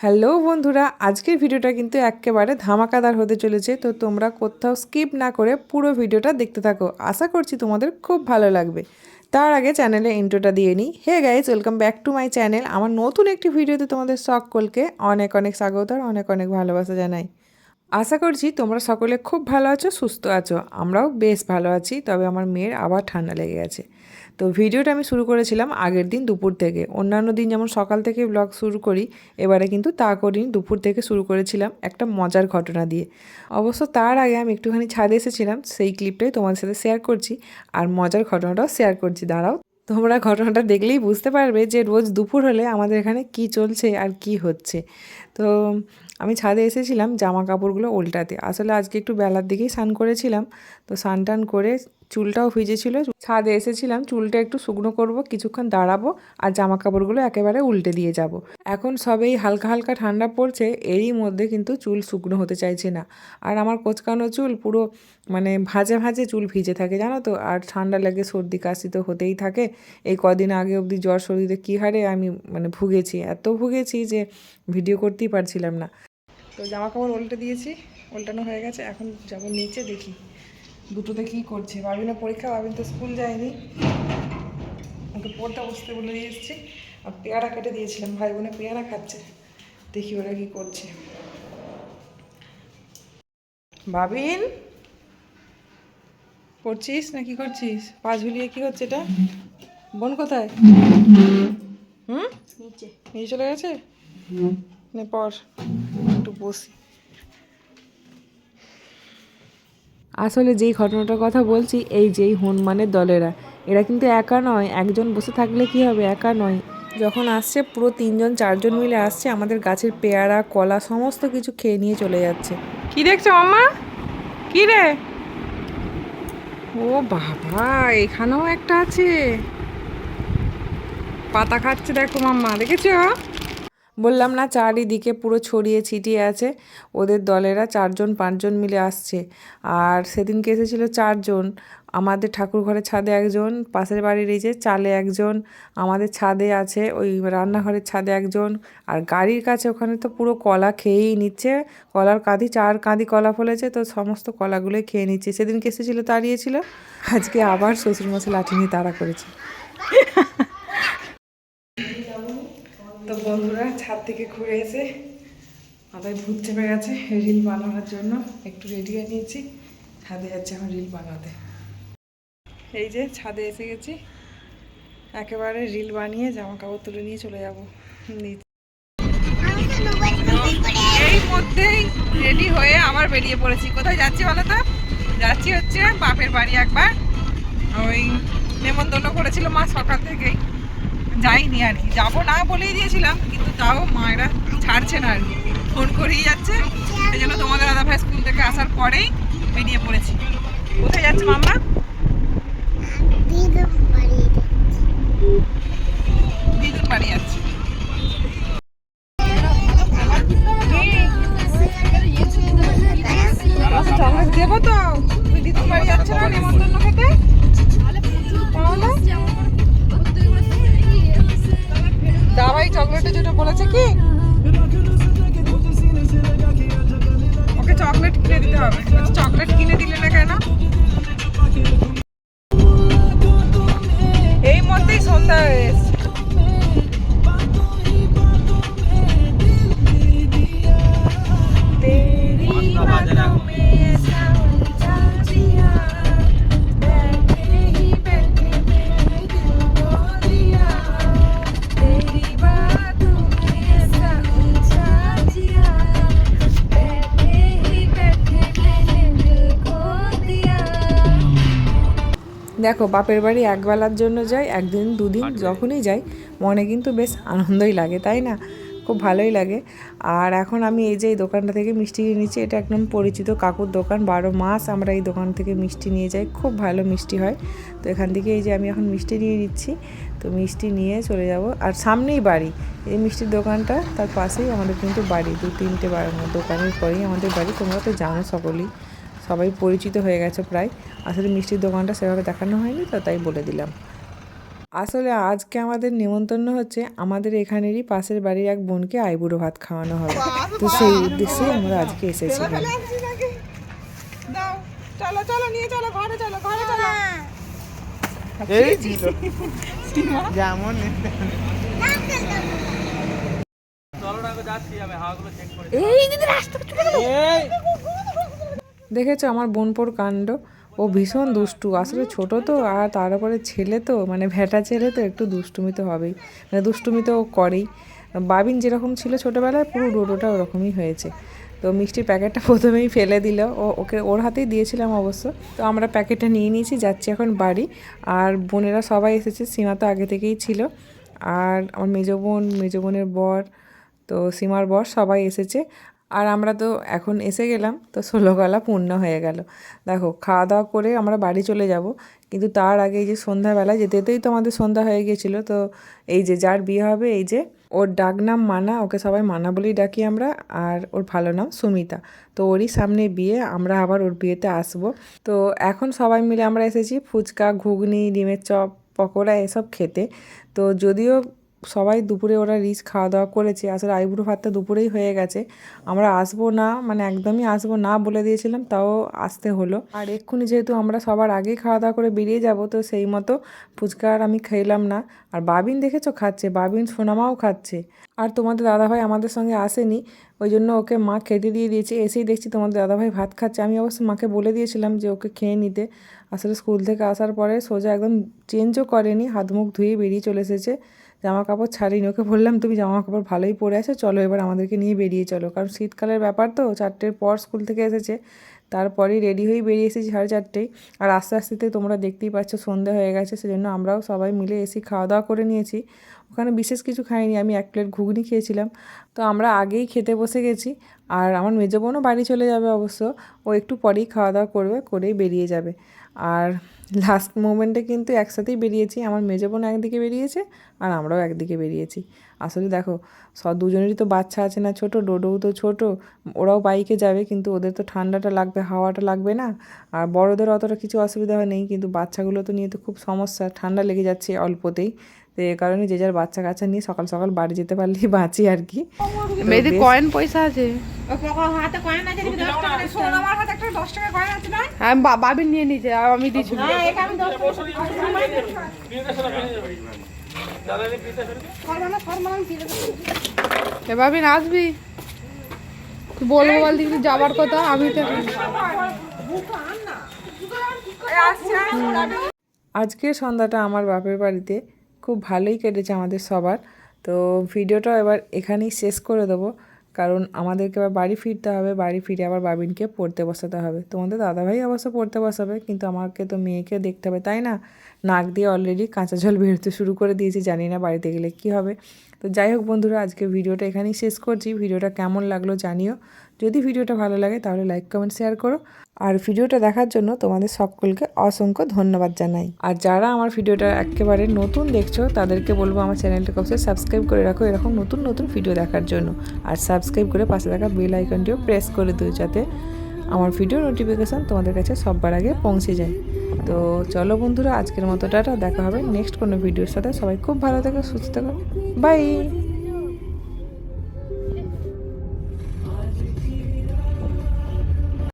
Hello বন্ধুরা, আজকের ভিডিওটা কিন্তু একেবারে ধামাকাদার হতে চলেছে। তো তোমরা কোথাও স্কিপ না করে পুরো ভিডিওটা দেখতে থাকো। আশা করছি তোমাদের খুব ভালো লাগবে। তার আগে চ্যানেলে ইন্ট্রোটা দিয়ে নিই। Hey guys, welcome back to my channel. আমার নতুন একটি ভিডিওতে তোমাদের সকলকে অনেক অনেক স্বাগত আর অনেক অনেক ভালোবাসা জানাই। আশা করছি তোমরা সকলে খুব ভালো আছো, সুস্থ আছো। আমরাও বেশ ভালো আছি, তবে আমার মেয়ের আবার ঠান্ডা লেগে গেছে। তো ভিডিওটা আমি শুরু করেছিলাম আগের দিন দুপুর থেকে। অন্যান্য দিন যেমন সকাল থেকে ব্লগ শুরু করি, এবারে কিন্তু তা করিনি, দুপুর থেকে শুরু করেছিলাম একটা মজার ঘটনা দিয়ে। অবশ্য তার আগে আমি একটুখানি ছাদে এসেছিলাম, সেই ক্লিপটাই তোমাদের সাথে শেয়ার করছি আর মজার ঘটনাটাও শেয়ার করছি। দাঁড়াও, তোমরা ঘটনাটা দেখলেই বুঝতে পারবে যে রোজ দুপুর হলে আমাদের এখানে কি চলছে আর কি হচ্ছে। তো আমি ছাদে এসেছিলাম জামা কাপড়গুলো উল্টাতে। আসলে আজকে একটু বেলার দিকেই স্নান করেছিলাম, তো স্নান টান করে চুলটাও ভিজেছিল। ছাদে এসেছিলাম চুলটা একটু শুকনো করব, কিছুক্ষণ দাঁড়াবো আর জামা কাপড়গুলো একেবারে উল্টে দিয়ে যাব। এখন সবেই হালকা হালকা ঠান্ডা পড়ছে, এরই মধ্যে কিন্তু চুল শুকনো হতে চাইছে না। আর আমার কোচকানো চুল পুরো মানে ভাজে ভাজে চুল ভিজে থাকে জানো তো। আর ঠান্ডা লাগে, সর্দি কাশি তো হতেই থাকে। এই কদিন আগে অবধি জ্বর সর্দিতে কী হারে আমি মানে ভুগেছি, এত ভুগেছি যে ভিডিও করতেই পারছিলাম না। তো জামা কাপড় উল্টে দিয়েছি, উল্টানো হয়ে গেছে। এখন যাব নিচে, দেখি দুটোতে কী করছে। বাবিনের পরীক্ষা, বাবিন তো স্কুল যায়নি, ওকে পড়তে বসতে বলে দিয়ে এসেছি। আর পেয়ারা কেটে দিয়েছিলাম, ভাই বোনে পেয়ারা খাচ্ছে, দেখি ওরা কী করছে। বাবিন, পড়ছিস না কি করছিস? পা ঝুলিয়ে কী হচ্ছে এটা? বোন কোথায়? নিচে নিচে চলে গেছে। নে পর, একটু বসি। আসলে যেই ঘটনাটার কথা বলছি, এই যেই হনুমানের দলেরা, এরা কিন্তু একা নয়। একজন বসে থাকলে কি হবে, একা নয়। যখন আসছে পুরো 3জন 4জন মিলে আসছে, আমাদের গাছের পেয়ারা কলা সমস্ত কিছু খেয়ে নিয়ে চলে যাচ্ছে। কি দেখছো মাম্মা? কি রে? ও বাবা, এখানেও একটা আছে, পাতা খাচ্ছে দেখো মাম্মা, দেখেছো? বললাম না, চারিদিকে পুরো ছড়িয়ে ছিটিয়ে আছে। ওদের দলেরা 4জন 5জন মিলে আসছে। আর সেদিনকে এসেছিল 4জন। আমাদের ঠাকুর ঘরের ছাদে একজন, পাশের বাড়ির এই যে চালে একজন, আমাদের ছাদে আছে ওই রান্নাঘরের ছাদে একজন, আর গাড়ির কাছে ওখানে তো পুরো কলা খেয়েই নিচ্ছে। কলার কাঁদি 4 কাঁদি কলা ফলেছে, তো সমস্ত কলাগুলোই খেয়ে নিচ্ছে। সেদিনকে এসেছিলো তাড়িয়েছিল, আজকে আবার শ্বশুরমশাই লাঠি নিয়ে তাড়া করেছে। তো বন্ধুরা, ছাদ থেকে ঘুরে এসে মাথায় ভূত চেপে গেছে রিল বানানোর জন্য। একটু রেডি হয়ে নিয়েছি, ছাদে যাচ্ছে এখন রিল বানাতে। এই যে ছাদে এসে গেছি, একেবারে রিল বানিয়ে জামা কাপড় তুলে নিয়ে চলে যাবো নিচে। এই মধ্যেই রেডি হয়ে আবার বেরিয়ে পড়েছি। কোথায় যাচ্ছি বলো তো? যাচ্ছি হচ্ছে বাপের বাড়ি। একবার ওই নেমন্তন্ন করেছিল মা সকাল থেকেই, যাইনি আর কি। যাবো না বলেই দিয়েছিলাম, কিন্তু তাও মায়েরা ছাড়ছে না আর কি, ফোন করেই যাচ্ছে। সেই জন্য তোমাদের দাদা ভাই স্কুল থেকে আসার পরেই বেরিয়ে পড়েছি। কোথায় যাচ্ছে মাম্মা? দিদুর বাড়ি যাচ্ছে। চকলেট দেবো তো, তুমি দিদুর বাড়ি যাচ্ছে না নেমন্তন্ন খেতে? দাবাই চকলেটের জন্য বলেছে কি ওকে চকলেট কিনে দিতে হবে। চকলেট কিনে দিলে না কেন? এই মধ্যেই সন্ধ্যা হয়ে এসছে। দেখো, বাপের বাড়ি একবেলার জন্য যাই, একদিন দুদিন যখনই যাই মনে কিন্তু বেশ আনন্দই লাগে, তাই না? খুব ভালোই লাগে। আর এখন আমি এই যে এই দোকানটা থেকে মিষ্টি কিনে নিচ্ছি, এটা একদম পরিচিত কাকুর দোকান। 12 মাস আমরা এই দোকান থেকে মিষ্টি নিয়ে যাই, খুব ভালো মিষ্টি হয়। তো এখান থেকে এই যে আমি এখন মিষ্টি নিয়ে নিচ্ছি, তো মিষ্টি নিয়ে চলে যাব। আর সামনেই বাড়ি, এই মিষ্টির দোকানটা তার পাশেই আমাদের কিন্তু বাড়ি। 2-3টে দোকানের পরেই আমাদের বাড়ি। তোমরা তো জানো সকলেই, সবাই পরিচিত হয়ে গেছে প্রায়। আসলে মিষ্টির দোকানটা সেভাবে দেখানো হয়নি, তো তাই বলে দিলাম। আসলে আজকে আমাদের নিমন্ত্রণ হচ্ছে আমাদের এখানেরই পাশের বাড়ির এক বোনকে আইবুড়ো ভাত খাওয়ানো হবে, তো সেই উদ্দেশ্যে আমরা আজকে এসেছি এখানে। চলো চলো নিয়ে চলো ঘরে চলো ঘরে চলো। এই ছিল যেমন দেখেছো আমার বোনপোর কাণ্ড, ও ভীষণ দুষ্টু, আসলে ছোট তো, আর তার উপরে ছেলে তো, মানে ভ্যাটা ছেলে তো, একটু দুষ্টুমি তো হবেই, মানে দুষ্টুমি তো ও করেই। বাবিন যেরকম ছিল ছোটোবেলায় পুরো ডোডোটা ওরকমই হয়েছে। তো মিষ্টির প্যাকেটটা প্রথমেই ফেলে দিল, ওর হাতেই দিয়েছিলাম অবশ্য। তো আমরা প্যাকেটটা নিয়ে নিয়েছি, যাচ্ছি এখন বাড়ি। আর বোনেরা সবাই এসেছে, সীমা তো আগে থেকেই ছিল, আর আমার মেজো বোনের বর, তো সীমার বর সবাই এসেছে। আর আমরা তো এখন এসে গেলাম, তো 16 গলা পূর্ণ হয়ে গেল। দেখো খাওয়া দাওয়া করে আমরা বাড়ি চলে যাব, কিন্তু তার আগে এই যে সন্ধ্যাবেলায় যেতে যেতেই তো আমাদের সন্ধ্যা হয়ে গিয়েছিলো। তো এই যে যার বিয়ে হবে, এই যে ওর ডাক নাম মানা, ওকে সবাই মানা বলেই ডাকি আমরা, আর ওর ভালো নাম সুমিতা। তো ওরই সামনে বিয়ে, আমরা আবার ওর বিয়েতে আসবো। তো এখন সবাই মিলে আমরা এসেছি ফুচকা, ঘুগনি, ডিমের চপ, পকোড়া এসব খেতে। তো যদিও সবাই দুপুরে ওরা রিচ খাওয়া দাওয়া করেছে, আসলে আইবুড়ো ভাতটা দুপুরেই হয়ে গেছে। আমরা আসবো না, মানে একদমই আসবো না বলে দিয়েছিলাম, তাও আসতে হলো। আর এক্ষুনি যেহেতু আমরা সবার আগেই খাওয়া দাওয়া করে বেরিয়ে যাব, তো সেই মতো ফুচকা আর আমি খেলাম না। আর বাবিন দেখেছো খাচ্ছে, বাবিন সোনামাও খাচ্ছে। আর তোমাদের দাদাভাই আমাদের সঙ্গে আসেনি, ওই জন্য ওকে মা খেতে দিয়ে দিয়েছে। এসেই দেখছি তোমাদের দাদাভাই ভাত খাচ্ছে। আমি অবশ্য মাকে বলে দিয়েছিলাম যে ওকে খেয়ে নিতে। আসলে স্কুল থেকে আসার পরে সোজা একদম চেঞ্জও করেনি, হাত মুখ ধুয়ে বেরিয়ে চলে এসেছে, জামা কাপড় ছাড়িনি। ওকে বললাম তুমি জামা কাপড় ভালোই পরে আছো, চলো এবার আমাদেরকে নিয়ে বেরিয়ে চলো, কারণ শীতকালের ব্যাপার তো, 4টের পর স্কুল থেকে এসেছে। তারপরেই রেডি হয়েই বেরিয়ে এসেছি 4:30। আর আস্তে আস্তে তোমরা দেখতেই পাচ্ছ সন্ধে হয়ে গেছে, সেজন্য আমরাও সবাই মিলে এসে খাওয়া দাওয়া করে নিয়েছি। ওখানে বিশেষ কিছু খাইনি, আমি 1 প্লেট ঘুগনি খেয়েছিলাম। তো আমরা আগেই খেতে বসে গেছি। আর আমার মেজো বোনও বাড়ি চলে যাবে অবশ্য, ও একটু পরেই খাওয়া দাওয়া করবে, করেই বেরিয়ে যাবে। আর লাস্ট মোমেন্টে কিন্তু একসাথেই বেরিয়েছি, আমার মেজো বোন একদিকে বেরিয়েছে আর আমরাও একদিকে বেরিয়েছি। আসলে দেখো দুজনেরই তো বাচ্চা আছে না, ছোট ডোডোও তো ছোট, ওরাও বাইকে যাবে, কিন্তু ওদের তো ঠান্ডাটা লাগবে, হাওয়াটা লাগবে না। আর বড়োদের অতটা কিছু অসুবিধা নেই, কিন্তু বাচ্চাগুলো তো নিয়ে তো খুব সমস্যা, ঠান্ডা লেগে যাচ্ছে অল্পতেই। তো এই কারণে যে যার বাচ্চা কাচ্চা নিয়ে সকাল সকাল বাড়ি যেতে পারলেই বাঁচি আর কি। মেয়েদের কয়েন পয়সা আছে, আমি বাবি নিয়ে নিয়েছে, আর আমি দিচ্ছি। বাবি আসবি, তুই বলবো বল দিকে যাবার কথা, আমি তো আজকের সন্ধ্যাটা আমার বাপের বাড়িতে খুব ভালোই কেটেছে আমাদের সবার। তো ভিডিওটা এবার এখানেই শেষ করে দেবো, কারণ আমাদেরকে এবার বাড়ি ফিরতে হবে, বাড়ি ফিরে আবার বাবিনকে পড়তে বসাতে হবে। তোমাদের দাদাভাই অবশ্য পড়তে বসাবে, কিন্তু আমাকে তো মেয়েকে দেখতে হবে, তাই না? নাক দিয়ে অলরেডি কাঁচা জল বেরোতে শুরু করে দিয়েছি, জানি না বাড়িতে গেলে কী হবে। তো যাই হোক বন্ধুরা, আজকে ভিডিওটা এখানেই শেষ করছি। ভিডিওটা কেমন লাগলো জানিও, যদি ভিডিওটা ভালো লাগে তাহলে লাইক কমেন্ট শেয়ার করো। আর ভিডিওটা দেখার জন্য তোমাদের সকলকে অসংখ্য ধন্যবাদ জানাই। আর যারা আমার ভিডিওটা একেবারে নতুন দেখছো, তাদেরকে বলবো আমার চ্যানেলটাকে অবশ্যই সাবস্ক্রাইব করে রাখো এরকম নতুন নতুন ভিডিও দেখার জন্য। আর সাবস্ক্রাইব করে পাশে থাকা বেল আইকনটিও প্রেস করে দিও, যাতে আমার ভিডিও নোটিফিকেশান তোমাদের কাছে সবার আগে পৌঁছে যায়। তো চলো বন্ধুরা, আজকের মতো টাটা, দেখা হবে নেক্সট কোনো ভিডিওর সাথে। সবাই খুব ভালো থেকো, সুস্থ থেকো, বাই।